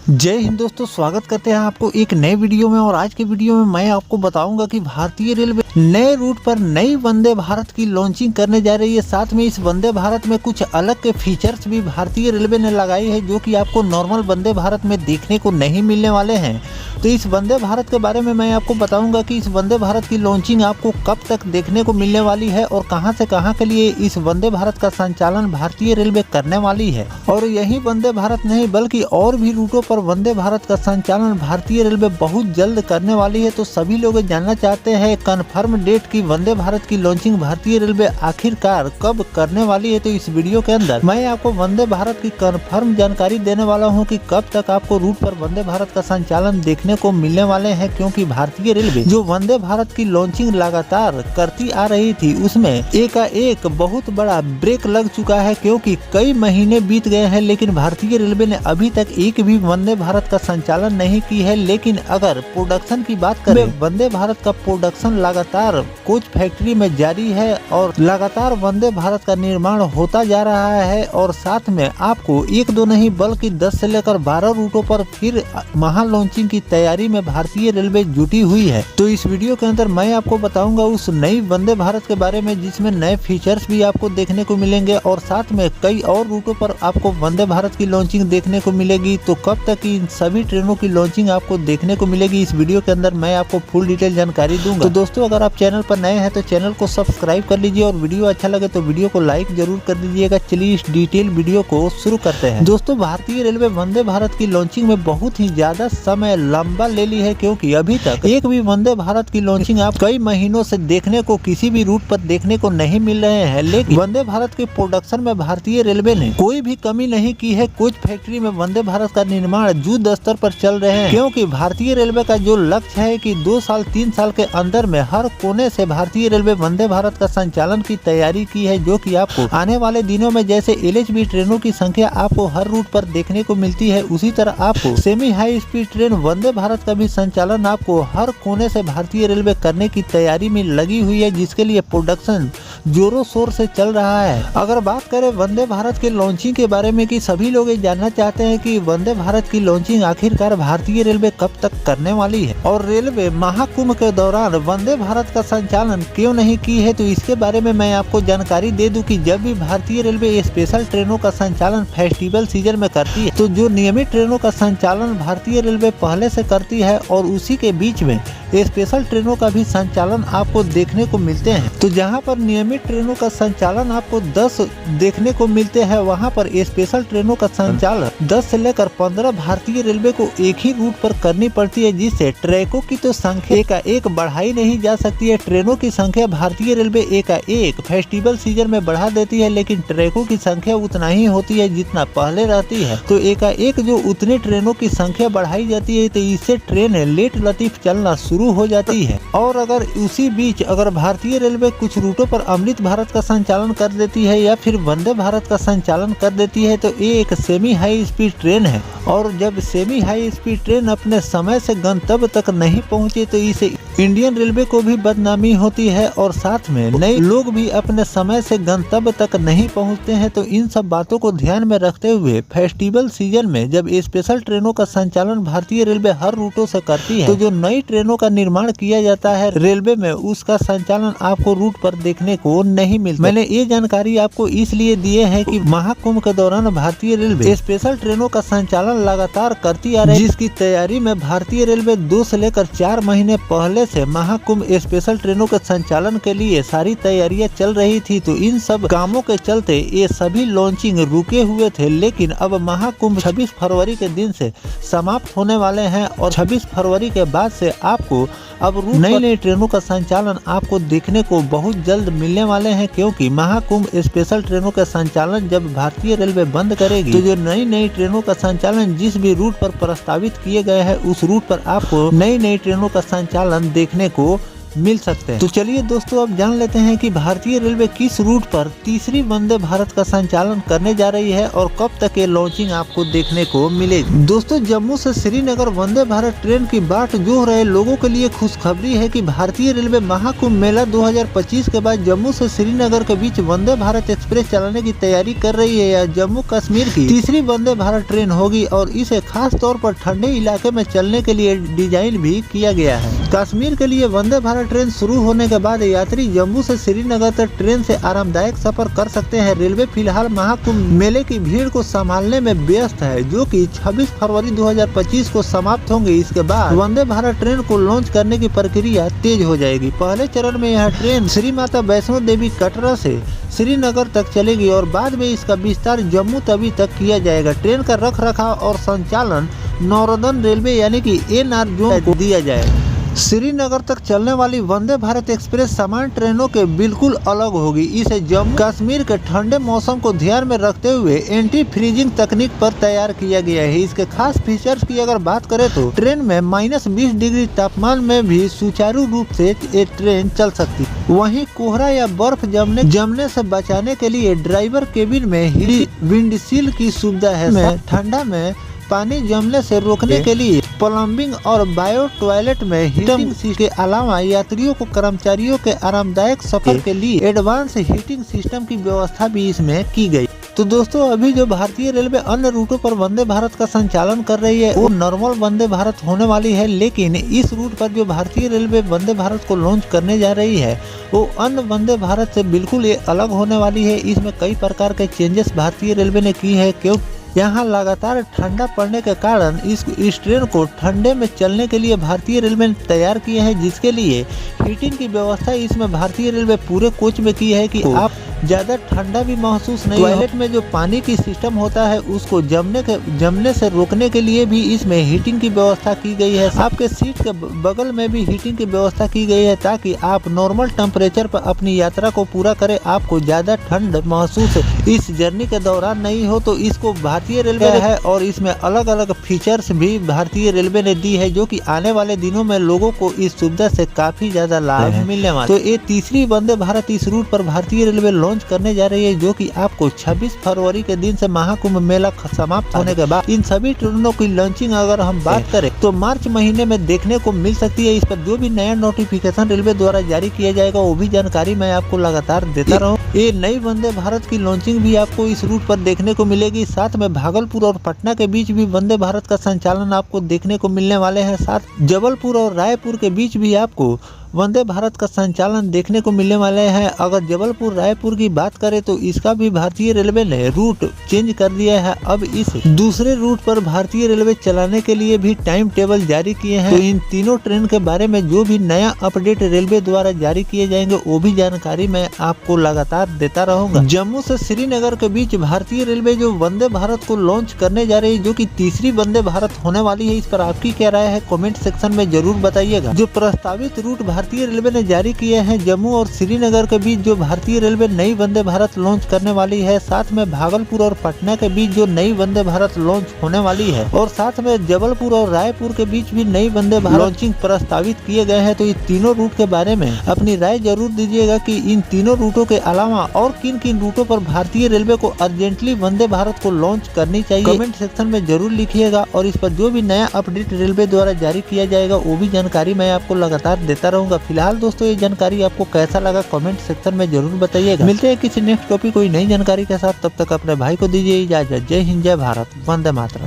जय हिंद दोस्तों, स्वागत करते हैं आपको एक नए वीडियो में। और आज के वीडियो में मैं आपको बताऊंगा कि भारतीय रेलवे नए रूट पर नई वंदे भारत की लॉन्चिंग करने जा रही है। साथ में इस वंदे भारत में कुछ अलग के फीचर्स भी भारतीय रेलवे ने लगाई है जो कि आपको नॉर्मल वंदे भारत में देखने को नहीं मिलने वाले हैं। तो इस वंदे भारत के बारे में मैं आपको बताऊंगा कि इस वंदे भारत की लॉन्चिंग आपको कब तक देखने को मिलने वाली है और कहां से कहां के लिए इस वंदे भारत का संचालन भारतीय रेलवे करने वाली है। और यही वंदे भारत नहीं बल्कि और भी रूटों पर वंदे भारत का संचालन भारतीय रेलवे बहुत जल्द करने वाली है। तो सभी लोग जानना चाहते हैं कंफर्म डेट की वंदे भारत की लॉन्चिंग भारतीय रेलवे आखिरकार कब करने वाली है। तो इस वीडियो के अंदर मैं आपको वंदे भारत की कंफर्म जानकारी देने वाला हूं कि कब तक आपको रूट पर वंदे भारत का संचालन देखने को मिलने वाले हैं, क्योंकि भारतीय रेलवे जो वंदे भारत की लॉन्चिंग लगातार करती आ रही थी उसमें एकाएक बहुत बड़ा ब्रेक लग चुका है, क्योंकि कई महीने बीत गए हैं लेकिन भारतीय रेलवे ने अभी तक एक भी वंदे भारत का संचालन नहीं की है। लेकिन अगर प्रोडक्शन की बात करें, वंदे भारत का प्रोडक्शन लगातार कोच फैक्ट्री में जारी है और लगातार वंदे भारत का निर्माण होता जा रहा है। और साथ में आपको एक दो नहीं बल्कि 10 से लेकर 12 रूटों पर फिर महा लॉन्चिंग की तैयारी में भारतीय रेलवे जुटी हुई है। तो इस वीडियो के अंदर मैं आपको बताऊंगा उस नई वंदे भारत के बारे में जिसमें नए फीचर्स भी आपको देखने को मिलेंगे और साथ में कई और रूटों पर आपको वंदे भारत की लॉन्चिंग देखने को मिलेगी। तो कब तक इन सभी ट्रेनों की लॉन्चिंग आपको देखने को मिलेगी, इस वीडियो के अंदर मैं आपको फुल डिटेल जानकारी दूंगा। तो दोस्तों, अगर आप चैनल पर नए हैं तो चैनल को सब्सक्राइब कर लीजिए और वीडियो अच्छा लगे तो वीडियो को लाइक जरूर कर दीजिएगा। चलिए इस डिटेल वीडियो को शुरू करते हैं। दोस्तों, भारतीय रेलवे वंदे भारत की लॉन्चिंग में बहुत ही ज्यादा समय लंबा ले ली है, क्योंकि अभी तक एक भी वंदे भारत की लॉन्चिंग आप कई महीनों से देखने को किसी भी रूट पर देखने को नहीं मिल रहे हैं। लेकिन वंदे भारत के प्रोडक्शन में भारतीय रेलवे ने कोई भी कमी नहीं की है। कोच फैक्ट्री में वंदे भारत का निर्माण युद्ध स्तर पर चल रहे हैं, क्योंकि भारतीय रेलवे का जो लक्ष्य है कि 2 साल 3 साल के अंदर में हर कोने से भारतीय रेलवे वंदे भारत का संचालन की तैयारी की है, जो कि आपको आने वाले दिनों में जैसे एलएचबी ट्रेनों की संख्या आपको हर रूट पर देखने को मिलती है, उसी तरह आपको semi high speed train Vande Bharat का भी संचालन आपको हर कोने से भारतीय रेलवे करने की तैयारी में लगी हुई है, जिसके लिए प्रोडक्शन जोरों शोर से चल रहा है। अगर बात करें वंदे भारत के लॉन्चिंग के बारे में कि सभी लोग ये जानना चाहते हैं कि वंदे भारत की लॉन्चिंग आखिरकार भारतीय रेलवे कब तक करने वाली है और रेलवे महाकुंभ के दौरान वंदे भारत का संचालन क्यों नहीं की है। तो इसके बारे में मैं आपको जानकारी दे दूं कि जब भी भारतीय रेलवे स्पेशल ट्रेनों का संचालन फेस्टिवल सीजन में करती है तो जो नियमित ट्रेनों का संचालन भारतीय रेलवे पहले से करती है और उसी के बीच में स्पेशल ट्रेनों का भी संचालन आपको देखने को मिलते हैं। तो जहां पर नियमित ट्रेनों का संचालन आपको 10 देखने को मिलते हैं, वहां पर स्पेशल ट्रेनों का संचालन 10 से लेकर 15 भारतीय रेलवे को एक ही रूट पर करनी पड़ती है, जिससे ट्रैकों की तो संख्या एकाएक बढ़ाई नहीं जा सकती है। ट्रेनों की संख्या भारतीय रेलवे एकाएक फेस्टिवल सीजन में बढ़ा देती है, लेकिन ट्रैकों की संख्या उतना ही होती है जितना पहले रहती है। तो एकाएक जो उतनी ट्रेनों की संख्या बढ़ाई जाती है तो इससे ट्रेन लेट लतीफ चलना शुरू हो जाती है। और अगर उसी बीच अगर भारतीय रेलवे कुछ रूटों पर अमृत भारत का संचालन कर देती है या फिर वंदे भारत का संचालन कर देती है तो ये एक सेमी हाई स्पीड ट्रेन है। और जब सेमी हाई स्पीड ट्रेन अपने समय से गंतव्य तक नहीं पहुंचे तो इसे इंडियन रेलवे को भी बदनामी होती है और साथ में नए लोग भी अपने समय से गंतव्य तक नहीं पहुंचते हैं। तो इन सब बातों को ध्यान में रखते हुए फेस्टिवल सीजन में जब स्पेशल ट्रेनों का संचालन भारतीय रेलवे हर रूटों से करती है तो जो नई ट्रेनों का निर्माण किया जाता है रेलवे में उसका संचालन आपको रूट पर देखने को नहीं मिलता। मैंने ये जानकारी आपको इसलिए दिए है कि महाकुंभ के दौरान भारतीय रेलवे स्पेशल ट्रेनों का संचालन लगातार करती आ रही है, जिसकी तैयारी में भारतीय रेलवे 2 से लेकर 4 महीने पहले से महाकुंभ स्पेशल ट्रेनों के संचालन के लिए सारी तैयारियां चल रही थी। तो इन सब कामों के चलते ये सभी लॉन्चिंग रुके हुए थे, लेकिन अब महाकुंभ 26 फरवरी के दिन से समाप्त होने वाले हैं और 26 फरवरी के बाद से आपको अब नई नई ट्रेनों का संचालन आपको देखने को बहुत जल्द मिलने वाले हैं, क्योंकि महाकुंभ स्पेशल ट्रेनों का संचालन जब भारतीय रेलवे बंद करेगी तो जो नई नई ट्रेनों का संचालन जिस भी रूट पर प्रस्तावित किए गए हैं उस रूट पर आपको नई नई ट्रेनों का संचालन देखने को मिल सकते हैं। तो चलिए दोस्तों अब जान लेते हैं कि भारतीय रेलवे किस रूट पर तीसरी वंदे भारत का संचालन करने जा रही है और कब तक ये लॉन्चिंग आपको देखने को मिलेगी। दोस्तों जम्मू से श्रीनगर वंदे भारत ट्रेन की बाट जोह रहे लोगों के लिए खुशखबरी है कि भारतीय रेलवे महाकुंभ मेला 2025 के बाद जम्मू से श्रीनगर के बीच वंदे भारत एक्सप्रेस चलाने की तैयारी कर रही है। यह जम्मू कश्मीर की तीसरी वंदे भारत ट्रेन होगी और इसे खास तौर पर ठंडे इलाके में चलने के लिए डिजाइन भी किया गया है। कश्मीर के लिए वंदे भारत ट्रेन शुरू होने के बाद यात्री जम्मू से श्रीनगर तक ट्रेन से आरामदायक सफर कर सकते हैं। रेलवे फिलहाल महाकुंभ मेले की भीड़ को संभालने में व्यस्त है, जो कि 26 फरवरी 2025 को समाप्त होंगे। इसके बाद वंदे भारत ट्रेन को लॉन्च करने की प्रक्रिया तेज हो जाएगी। पहले चरण में यह ट्रेन श्री माता वैष्णो देवी कटरा से श्रीनगर तक चलेगी और बाद में इसका विस्तार जम्मू तवी तक किया जाएगा। ट्रेन का रख रखाव और संचालन नॉर्दर्न रेलवे यानी कि NR को दिया जाएगा। श्रीनगर तक चलने वाली वंदे भारत एक्सप्रेस सामान्य ट्रेनों के बिल्कुल अलग होगी। इसे जम्मू कश्मीर के ठंडे मौसम को ध्यान में रखते हुए एंटी फ्रीजिंग तकनीक पर तैयार किया गया है। इसके खास फीचर्स की अगर बात करें तो ट्रेन में -20 डिग्री तापमान में भी सुचारू रूप से ये ट्रेन चल सकती है। वहीं कोहरा या बर्फ जमने से बचाने के लिए ड्राइवर केबिन में विंडशील्ड की सुविधा है। ठंडा में पानी जमने से रोकने के लिए प्लम्बिंग और बायो टॉयलेट में हीटिंग सिस्टम के अलावा यात्रियों को कर्मचारियों के आरामदायक सफर के लिए एडवांस हीटिंग सिस्टम की व्यवस्था भी इसमें की गई। तो दोस्तों अभी जो भारतीय रेलवे अन्य रूटों पर वंदे भारत का संचालन कर रही है वो नॉर्मल वंदे भारत होने वाली है, लेकिन इस रूट पर जो भारतीय रेलवे वंदे भारत को लॉन्च करने जा रही है वो अन्य वंदे भारत से बिल्कुल ये अलग होने वाली है। इसमें कई प्रकार के चेंजेस भारतीय रेलवे ने की है, क्योंकि यहाँ लगातार ठंडा पड़ने के कारण इस ट्रेन को ठंडे में चलने के लिए भारतीय रेलवे ने तैयार किए हैं, जिसके लिए हीटिंग की व्यवस्था इसमें भारतीय रेलवे पूरे कोच में की है कि आप ज़्यादा ठंडा भी महसूस नहीं। टॉयलेट में जो पानी की सिस्टम होता है उसको जमने से रोकने के लिए भी इसमें हीटिंग की व्यवस्था की गई है। आपके सीट के बगल में भी हीटिंग की व्यवस्था की गई है ताकि आप नॉर्मल टेम्परेचर पर अपनी यात्रा को पूरा करें। आपको ज़्यादा ठंड महसूस इस जर्नी के दौरान नहीं हो, तो इसको भारतीय रेलवे है और इसमें अलग अलग फीचर्स भी भारतीय रेलवे ने दी है, जो कि आने वाले दिनों में लोगों को इस सुविधा से काफी ज्यादा लाभ मिलने वाला। तो ये तीसरी वंदे भारत इस रूट पर भारतीय रेलवे लॉन्च करने जा रही है, जो कि आपको 26 फरवरी के दिन से महाकुंभ मेला समाप्त होने के बाद इन सभी ट्रेनों की लॉन्चिंग अगर हम बात करें तो मार्च महीने में देखने को मिल सकती है। इस पर जो भी नया नोटिफिकेशन रेलवे द्वारा जारी किया जाएगा वो भी जानकारी मैं आपको लगातार देता रहूँ। ये नई वंदे भारत की लॉन्चिंग भी आपको इस रूट पर देखने को मिलेगी। साथ में भागलपुर और पटना के बीच भी वंदे भारत का संचालन आपको देखने को मिलने वाले हैं। साथ जबलपुर और रायपुर के बीच भी आपको वंदे भारत का संचालन देखने को मिलने वाले हैं। अगर जबलपुर रायपुर की बात करें तो इसका भी भारतीय रेलवे ने रूट चेंज कर दिया है। अब इस दूसरे रूट पर भारतीय रेलवे चलाने के लिए भी टाइम टेबल जारी किए हैं। तो इन तीनों ट्रेन के बारे में जो भी नया अपडेट रेलवे द्वारा जारी किए जाएंगे वो भी जानकारी मैं आपको लगातार देता रहूंगा। जम्मू से श्रीनगर के बीच भारतीय रेलवे जो वंदे भारत को लॉन्च करने जा रही है, जो कि तीसरी वंदे भारत होने वाली है, इस पर आपकी क्या राय है कमेंट सेक्शन में जरूर बताइएगा। जो प्रस्तावित रूट भारतीय रेलवे ने जारी किए हैं जम्मू और श्रीनगर के बीच जो भारतीय रेलवे नई वंदे भारत लॉन्च करने वाली है, साथ में भागलपुर और पटना के बीच जो नई वंदे भारत लॉन्च होने वाली है, और साथ में जबलपुर और रायपुर के बीच भी नई वंदे भारत लॉन्चिंग प्रस्तावित किए गए हैं। तो इन तीनों रूट के बारे में अपनी राय जरूर दीजिएगा कि इन तीनों रूटों के अलावा और किन किन रूटों पर भारतीय रेलवे को अर्जेंटली वंदे भारत को लॉन्च करनी चाहिए। कमेंट सेक्शन में जरूर लिखिएगा और इस पर जो भी नया अपडेट रेलवे द्वारा जारी किया जाएगा वो भी जानकारी मैं आपको लगातार देता रहूंगा। फिलहाल दोस्तों ये जानकारी आपको कैसा लगा कमेंट सेक्शन में जरूर बताइएगा। मिलते हैं किसी नेक्स्ट टॉपिक कोई नई जानकारी के साथ, तब तक अपने भाई को दीजिए इजाजत। जय हिंद, जय भारत, वंदे मातरम।